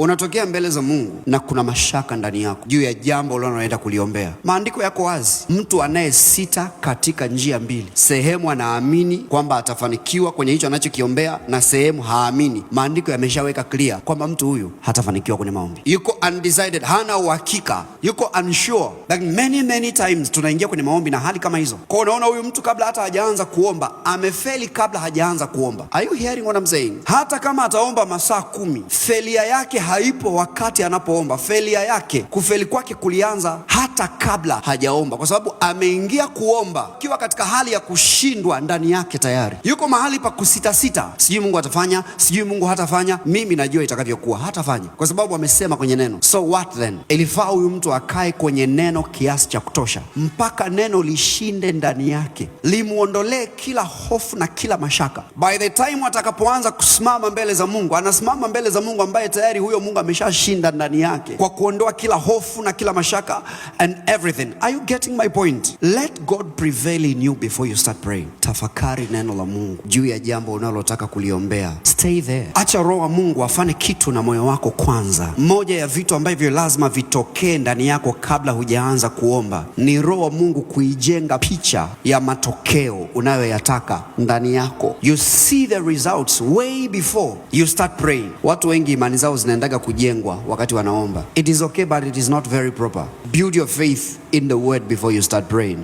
unatokea mbele za Mungu na kuna mashaka ndani yako juu ya jambo unaloenda kuliombea, maandiko yako wazi. Mtu anayesita katika njia mbili, sehemu anaamini kwamba atafanikiwa kwenye hicho anachokiombea na sehemu haamini, maandiko yameshaweka clear kwamba mtu huyu hatafanikiwa kwenye maombi. Yuko undecided, hana uhakika, yuko unsure. Like many times tunaingia kwenye maombi na hali kama hizo. Kwa unaona huyu mtu kabla hata hajaanza kuomba amefeli kabla hajaanza kuomba. Are you hearing what I'm saying? Hata kama ataomba masaa 10, failure yake haipo wakati anapoomba. Failure yake, kufeli kwake kulianza hata kabla hajaomba, kwa sababu ameingia kuomba kiwa katika hali ya kushindwa ndani yake tayari. Yuko mahali pa kusitasita, sijui Mungu atafanya, sijui Mungu hatafanya, mimi najua itakavyokuwa, hatafanya kwa sababu amesema kwenye neno. So what then? Ilifaa huyu mtu akae kwenye neno kiasi cha kutosha mpaka neno lishinde ndani yake, limuondolee kila hofu na kila mashaka. By the time atakapoanza kusimama mbele za Mungu, anasimama mbele za Mungu ambaye tayari huyo Mungu ameshashinda ndani yake kwa kuondoa kila hofu na kila mashaka and everything. Are you getting my point? Let God prevail in you before you start praying. Tafakari neno la Mungu juu ya jambo unalotaka kuliombea. Stay there. Acha Roho wa Mungu afanye kitu na moyo wako kwanza. Moja ya vitu ambavyo lazima vitokee ndani yako kabla hujaanza kuomba ni Roho wa Mungu kuijenga picha ya matokeo unayoyataka ndani yako. You see the results way before you start praying. Watu wengi imani zao zinaendaga kujengwa wakati wanaomba. It is okay, but it is not very proper. Build your faith in the word before you start praying.